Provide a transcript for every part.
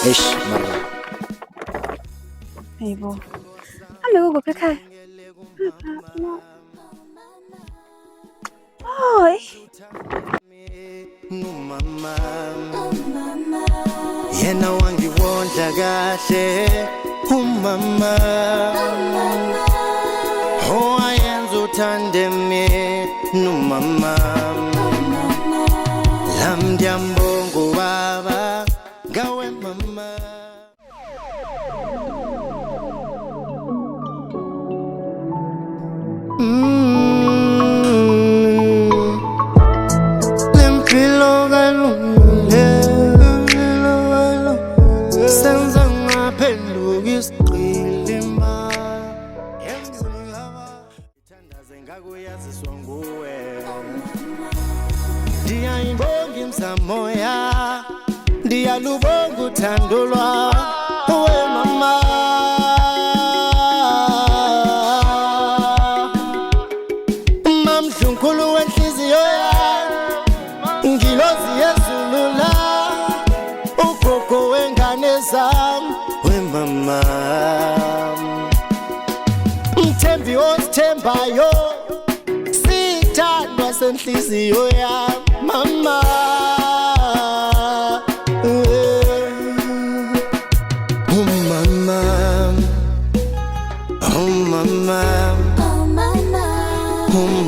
ايش مرة ايوه الو بكاكا اوي mama yena wangiwondla kahle umama owayenza uthande mina umama lamdyambongo baba ngawe mama. Moya dia lubongo tandulwa we mama mamshunkulu wenhliziyo ngilozi yezulula ugogo wengane zami we mama mthembi osithembayo sithandwa senhliziyo yami mama.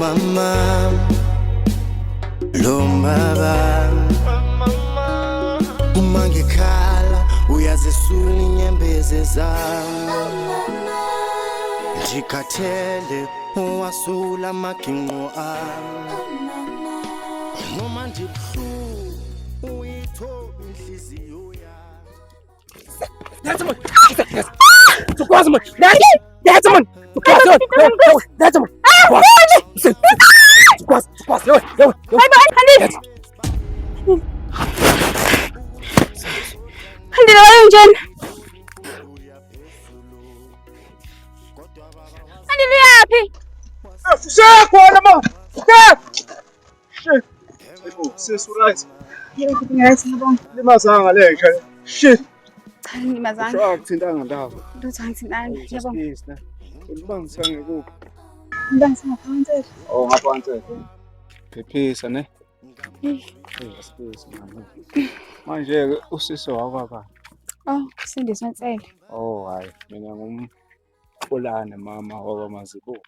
Mama, lombaba umangikhala uyazisula inyembezi zami ndikhathele uwasula amaginqo ami noma ndibuhlungu uyithoba inhliziyo yami. That's man. Tukwazi man. That's man. Tukwazi. That's man. Tukwazi. Yo. Handile njani? Handile yapi? Usekhona ma. Shit. Hayibo, sesuright. Yebo, ngiyayibona. Limazanga leka. Shit. Cha ngimazanga. Shaka kuthintanga ndaba. Lutho angithintanga. Yebo. Ulibangisa ngekuphi? Ngibangisa ngaphansi. Oh, ngaphansi. Phephisa ne. Space mama. Manje usisi wakwa. Oh, Sindiswa Ntsele. Oh, hayi, mina ngumfulane mama wakwaMazibuko.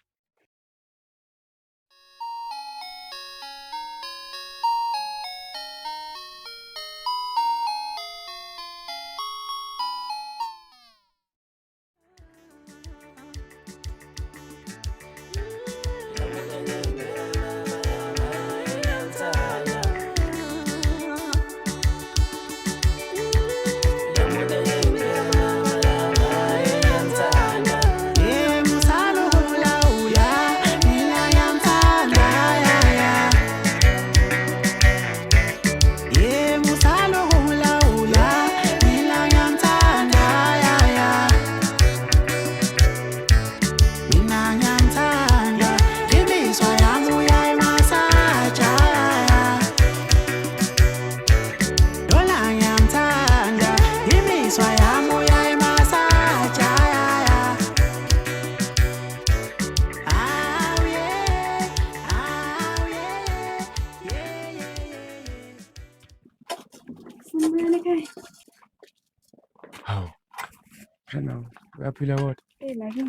Uyaphila kodwa? Nake.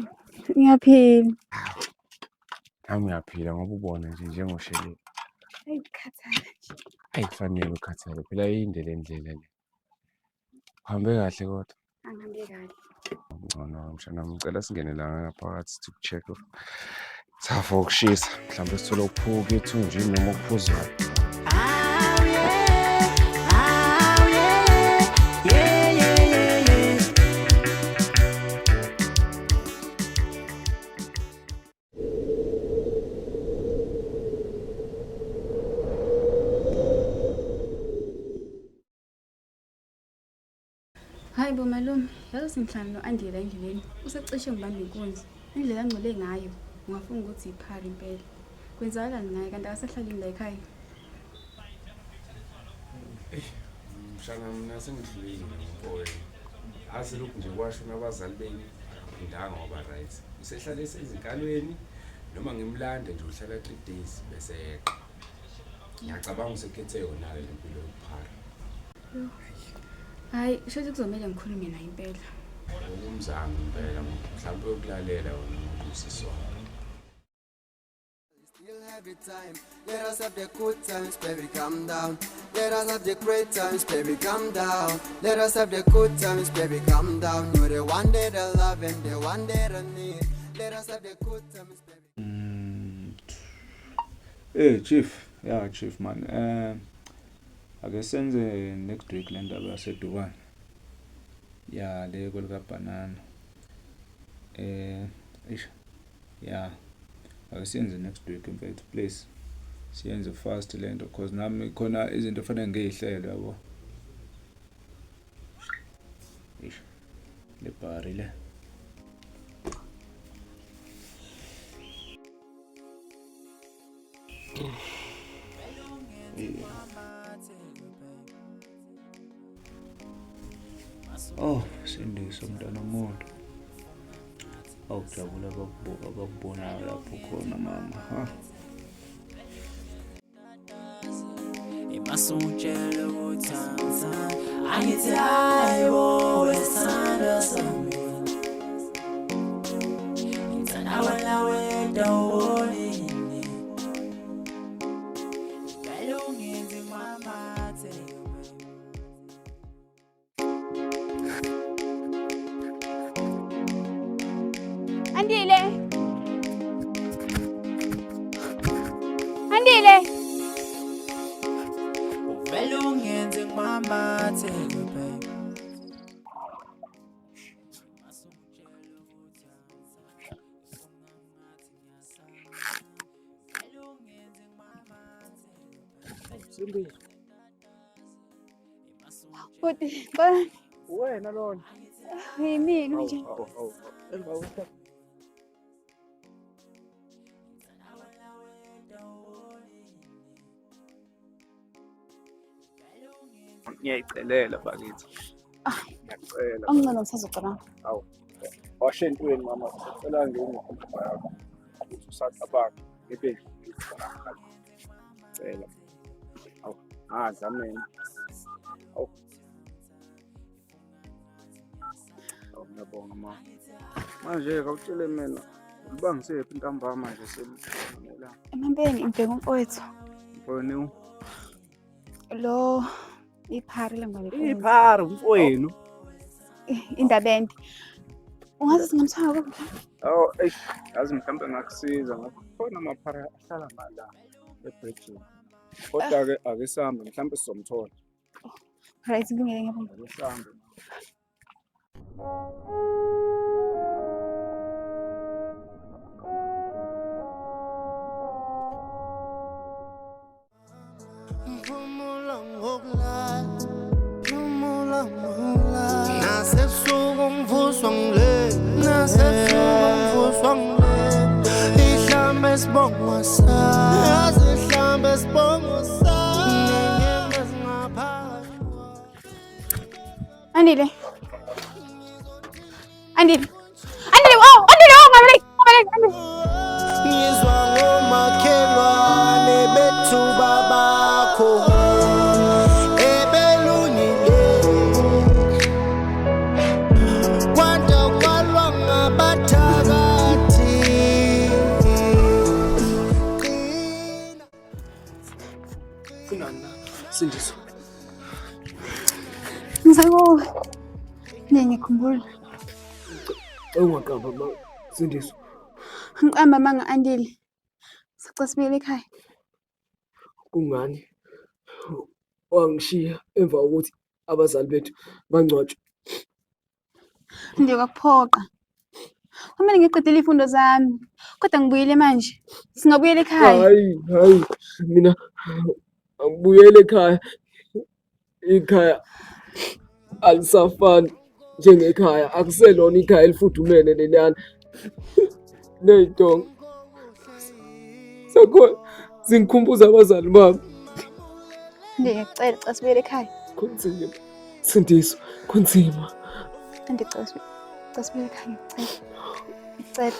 Ngiyaphila. Nami ngiyaphila ngoba ubona nje njengoshelile. Ayikhathala. Ayikufanele ukhathale phela iyinde le ndlela le. Uhambe kahle kodwa? Angihambe kahle. Ngcono mshana ngicela singene la ngaphakathi to check safa ukushisa mhlawumbe sithola ukuphuka ethunjini noma ukuphuzwayo. Hayi bo malume, yazi simhlanje no-Andile endleleni. Usecishe ngibamba inkunzi. Indlela angcole ngayo, ungafuna ukuthi iphara impela. Kwenzakalani ngaye kanti akasahlali la ekhaya? Mshana mina sengidlulile ngemponi. Azi lokhu nje kwasho nabazali beni ngidanga ngoba right. Usehlale esezinkalweni noma ngimlande nje uhlala 3 days bese yeqa. Ngiyacabanga usekhethe yona le mpilo yokuphara. Hayi, shothi kuzomela ngikhulume naye impela. Umzamo impela mhlawumbe ukulalela wona usisona. Still have the time. Let us have the good times, baby, calm down. Let us have the great times, baby, calm down. Let us have the good times, baby, calm down. You're the one that I love and the one that I need. Let us have the good times, baby. Hey chief, yeah chief man. Ake senze next week le ndaba yaseDubai. Ya le kolika banana. Yeah. Ake senze next week mfethu please. Siyenze fast le nto because nami khona izinto efanele ngiyihlele yabo. Le bari le. Oh, Sindiso mntana womuntu. Awujabula abakubona lapho khona mama, ha? Imasungitshela ukuthi angithi hayi bo wesithanda sami. Ngithanda wena wedwa wonini. Vele ungenzi mamathe. Andile. Andile. Vele ungenzi mamathe baby. Futhi, Wena lona. yimina nje. Emva kwesithathu. Ngiyayicelela bakithi. Ngiyacela. Ongcono ngisazocabanga. Awu. Washe entweni mama, ngicela ngingihamba yakho. Ukuthi usacabanga ngibe ngicela. Awu, zamena. Awu. Ngiyabonga mama. Manje awutshele mina ubangisephi intambama manje selila. Emambeni ngibheka umfowethu. Mfowenu. Lo iphari lengabe. Iphara umfowenu. Indabende. Ungaze singamthwala kodwa. Oh, yazi mhlawumbe ngakusiza ngakhona amaphara ahlala ngala ebridge. Kodwa ke ake sihambe mhlawumbe sizomthola. Right, ngingeke ngiyabonga. Ake sihambe. Andile. Andile. Andile, oh, Andile, oh, ngabele. Ngizwa ngomakhelwane bethu babakho ebelungile kwanda kwalwa ngabathakathi Kunana Sindiso. Ngisakuwe. Ngiyakhumbula. Ungaqamba ma Sindiso. Ngiqamba manga Andile. Sicela sibuyele ekhaya. Kungani wangishiya emva kokuthi abazali bethu bangcwatshwe? Ngiyakuphoqa. Kumele ngiqedele izifundo zami. Kodwa ngibuyele manje. Singabuyela ekhaya. Hayi mina angibuyele ekhaya. Ikhaya alisafani njengekhaya, akuselona ikhaya elifudumele leliyana. Ney'tonga sakho zingikhumbuza abazali bami. Ngiyacela xa sibuyele ekhaya. Kunzima. Sindiso, kunzima. Andicela xa sibuyele ekhaya ngicela.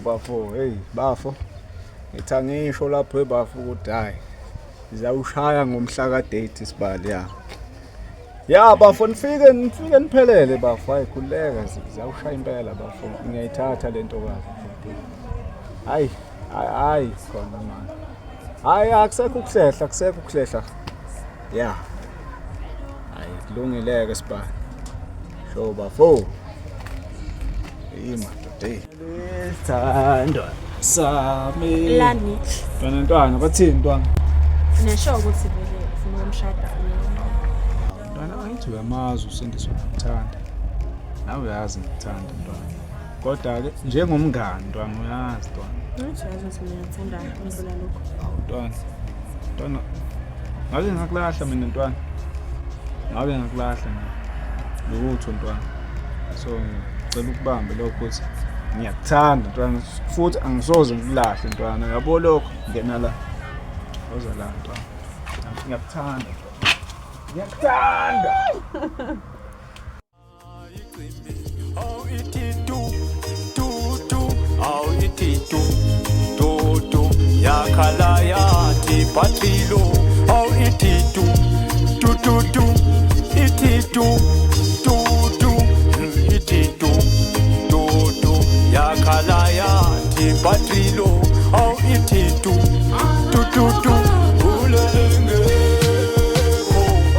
Bafo, hey, bafo. Ngithi angisho lapho ebafo ukuthi hayi. Ngizawushaya ngomhla ka-date isibali ya. Ya bafo nifike niphelele bafo, hayi khuleka ngizawushaya impela bafo. Ngiyayithatha lento kazi. Hayi khona manje. Hayi akusekho ukuhlehla. Ya. Hayi kulungileke sibali. Sho bafo. Hey. Lithandwa sami. Lani. Ntwana, bathini ntwana? Nesho ukuthi vele ufuna ukumshada. Ntwana angithi uyamazi uSindiswa ngikuthanda. Nawe uyazi ngikuthanda ntwana. Kodwa-ke njengomngani ntwana uyazi ntwana. Ngithi uyazi ukuthi mina ngithanda ukudlula lokho. Awu ntwana. Ngake ngakulahla mina ntwana. Lutho ntwana. So ngicela ukubambe lokho ukuthi ngiyakuthanda ntwana futhi angisoze ngikulahle ntwana. Yabo lokho ngena la. Oza la ntwana. Ngiyakuthanda. Oh iti tu yakhala yathi patrilo. Oh iti tu iti tu yakhala yathi patrilo. Oh iti tu ulenge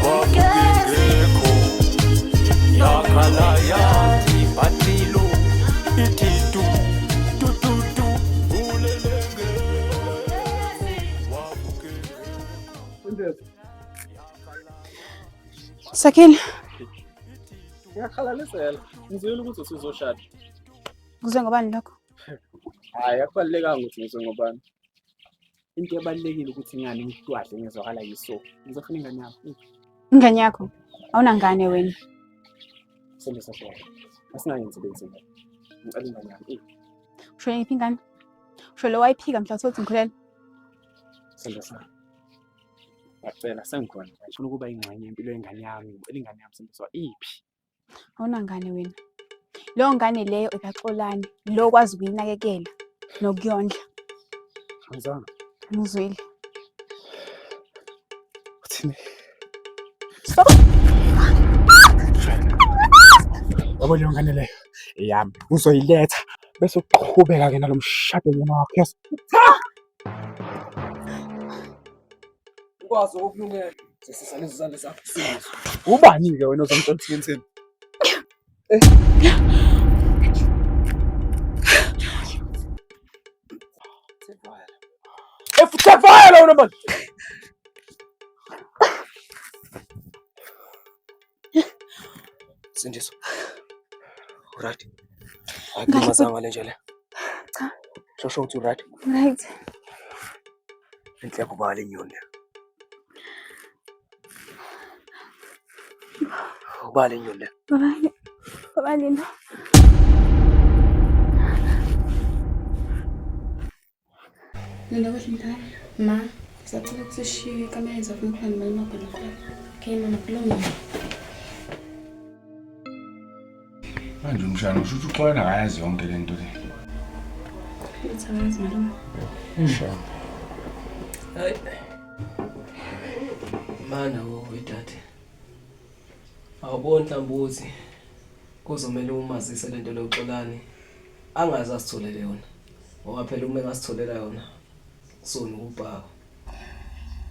wapingeko yakhala yathi patrilo. Iti tu ulenge wapingeko. Sakhile. Ngiyakhalalisela. Ngizwile ukuthi usizoshada. Kuzwe ngobani lokho? Hayi akubalekanga ukuthi ngizwe ngobani. Into ebalekile ukuthi ngani ngihluhle ngizwakala yiso. Ngizofuna ingane yakho. Ingane yakho. Awunangane wena. Sendisa shona. Asingayenzi lezimo. Ngicela ingane yakho. Usho yiphi ingane? Usho lo wayiphika mhla sothi ngikhulele. Sendisa. Ngicela sengikhona. Ngifuna ukuba ingxenye impilo yengane yami. Ngicela ingane yami Sendiswa iphi? Awunangane wena. Leyo ngane leyo ekaXolani, lo kwazi ukuyinakekela nokuyondla. Ngizana. Ngizwile. Uthini? Stop. Yabo leyo ngane leyo eyami. Uzoyiletha bese uqhubeka ke nalomshado wakho. Yes. Ukwazi ukulungela. Sesisale izandla zakho. Ubani ke wena ozongitshela ukuthi Fire on man. Sindiswa. Right. Akumazanga le nje le. Cha. Shosho uthi right. Right. Inhle kubala inyoni. Ubala inyoni. Babani no. Nenda kuhle mntana. Ma, sizacela ukusishiya ikamela zakho ngiphambi kwemabhalo khona. Okay mama, kulungile. Manje umshana usho ukuthi uxolana akayazi yonke le nto le. Uthawazi malume. Shana. Hayi. Mana wedade. Awuboni mhlambuthi kuzomela umazise lento loxolani angazi asitholele yona. Ngoba phela uma engasitholela yona sona ukubhaka.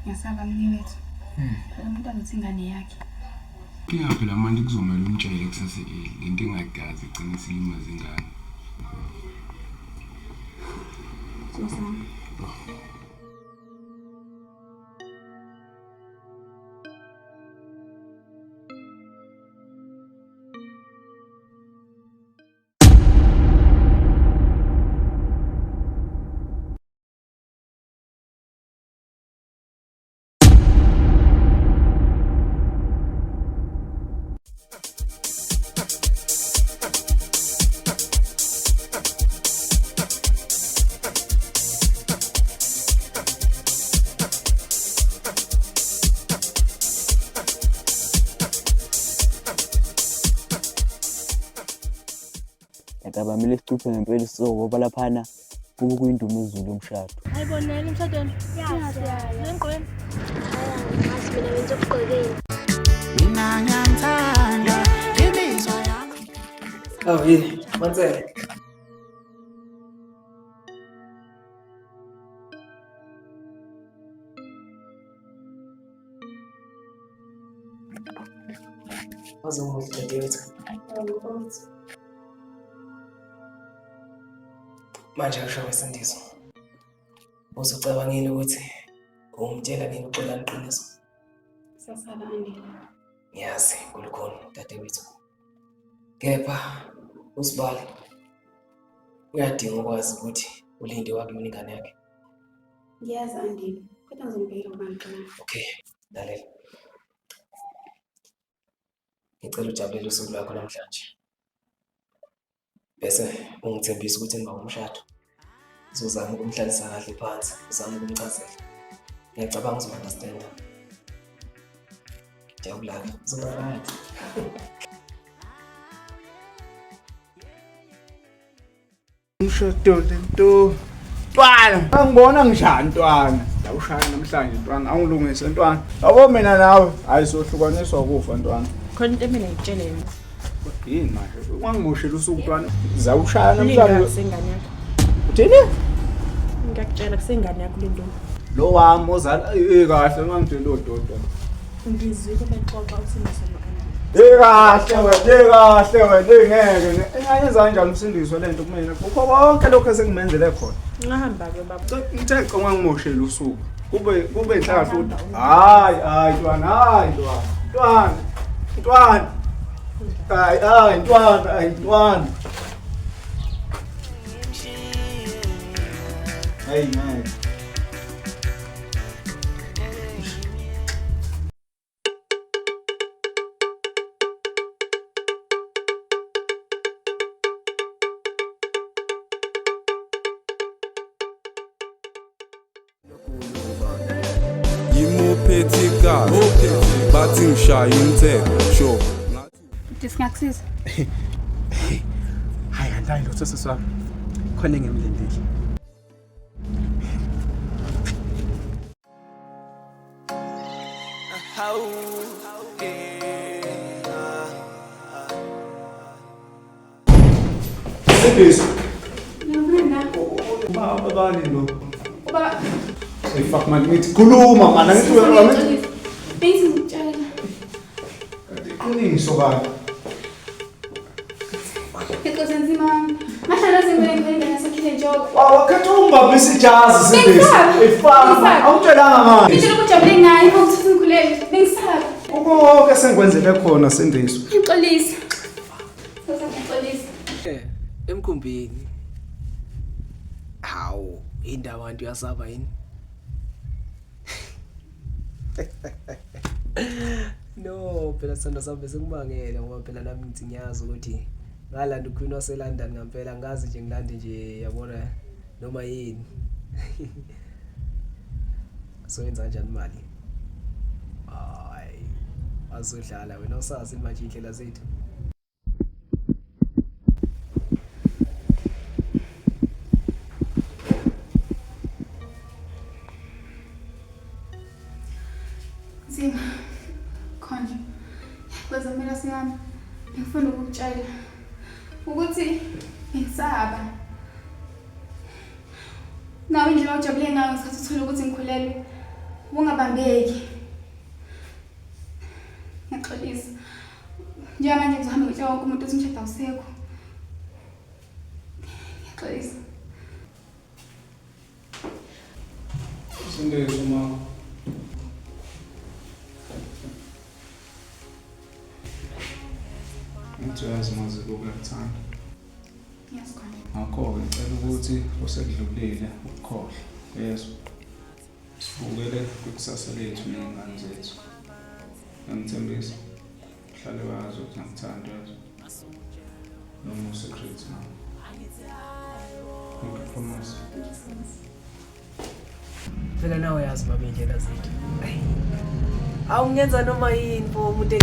Ngasaba mni wethu. Phela umuntu azothi ingane yakhe. Kuya phela manje kuzomela umtshele kusase lento engadazi igcina silimaza ingane. Sosana. ngicabamile isicuphe ngempela isizoko ngoba laphana kube kuyindumo ezulu umshado. Ayibonela umshadweni. Yazi lengqweni. Hayi mina wenza ukugqokela. Mina ngiyamthanda imizwa yami. Oh yini, Mansela. Wazomuhle dadewethu. Manje ngisho wesindiso. Usucabangile ukuthi umtshela nini uxolani iqiniso? Sasala Andile. Ngiyazi kulukhona dadewethu. Kepha uSibali uyadinga ukwazi ukuthi ulinde wakini ingane yakhe. Ngiyazi Andile. Kodwa ngizobheka ubani. Okay, lalela. Ngicela ujabulele usuku lwakho namhlanje. Bese ungithembisa ukuthi ngiba umshado. Uzozama ukumhlalisa kahle phansi, uzama ukumchazela. Ngiyacabanga uzo-understand. Jabulani, uzoba right. Umshado lento. Ntwana, angibona ngishaya ntwana. Lawushaya namhlanje ntwana, awungilungise ntwana. Yabo mina nawe, hayi sohlukaniswa kufa ntwana. Khona into mina ngitsheleni. Yini manje? Wangimoshela usuku ntwana. Zawushaya namhlanje. Sengane yakho. Uthini? Ngiyakutshela kusengane yakho lento. Lo wami ozala kahle ngangitshela ododo. Ngizwile bexoxa usindiso makana. Kahle wena ngeke. Engayenza kanjani umsindiso lento kumina? Kukho konke lokho esengimenzele khona. Ngahamba ke baba. Ngithe xa ngangimoshela usuku. Kube inhlahla futhi. Hayi ntwana, ntwana. Ntwana. Hey man. Yimophetika bathi ngishaya umthetho sho Disingakusiza. Hayi andayi lutho seswami. Khona ngimlindile. Sibisi. Ngiyabona. Baba bani lo? Uba Fuck man, ngithi khuluma man, angithi wena. Bese ngitshela. Iqiniso kanti. Because nzima. Mashala zingene nasekhile njobo. Wakhetha ungibambisa ijazi Sibisi. Efana. Awutshelanga manje. Ngitshela ukujabule ngayo ukuthi singikhulele. Bengisabe. Konke sengikwenzele khona Sindiso. Ngixolisa. Ngixolisa. Emkhumbini. Hawu, indaba abantu yasaba yini? No, phela sanda sabe sekubangela ngoba phela nami ngithi ngiyazi ukuthi ngalanda uQueen waseLondon ngempela ngazi nje ngilande nje yabona noma yini. So yenza kanjani imali? Hayi. Azodlala wena usazi manje indlela zethu. Zima. Khona. Kwazamela siyami. Ngifuna ukukutshela ukuthi ngisaba. Nawe indlela ojabule ngayo ngesikhathi uthola ukuthi ngikhulelwe. Ungabambeki. Ngixolisa. Njengamanje ngizohamba ngitshela wonke umuntu ukuthi umshado awusekho. Ngixolisa. Sindiso mama. Ngiyazi maze ukukuthanda. Yes, khona. Ngakho ngicela ukuthi osekudlulile ukukhohle. Yezwa. Sibukele kwikusasa lethu nengane zethu. Ngithembisa. Hlale wazi ukuthi ngikuthanda yezwa. Noma secret now. Promise. Phela nawe yazi babe indlela zethu. Awungenza noma yini bo umuntu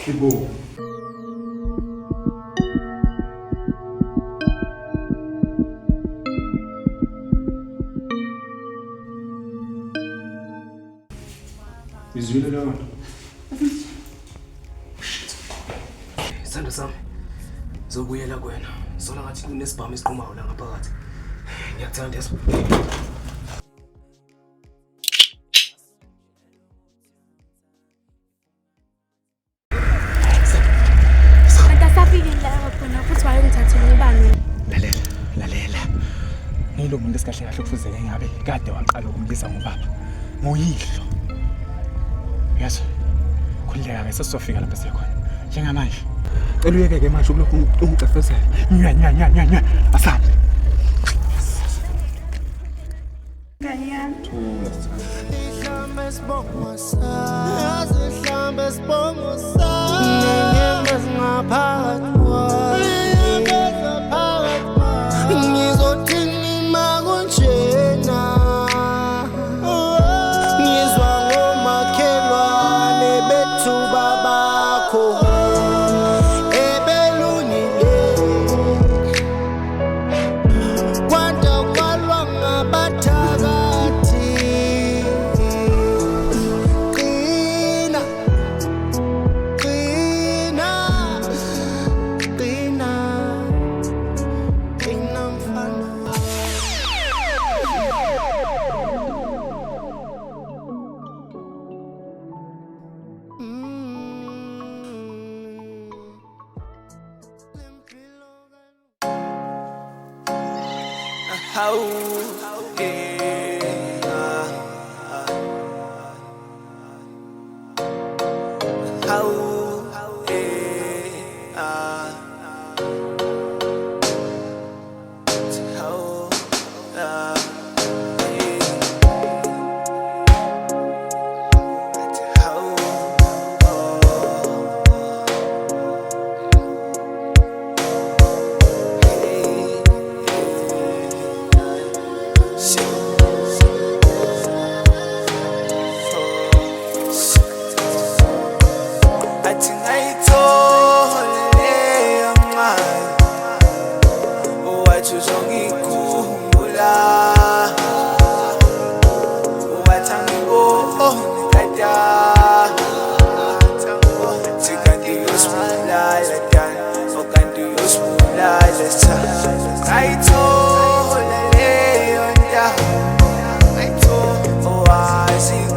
Kibo. Izwile leyo nto. Sithando sami. Zobuyela kuwena. Sola ngathi kunesibhamu esiqumayo la ngaphakathi. Ngiyakuthanda yazo. Khona futhi wayengithathele ibani. Lalela. Ngilo umuntu esikahle kahle kufuzeke ngabe kade waqala ukumbiza ngobaba. Nguyihlo. Yazi. Khuleka ke sesizofika lapha siyakhona. Njengamanje. Cela uyeke manje ukulokhu ungicefesela. Nya. Asabe. I told, oh, I see.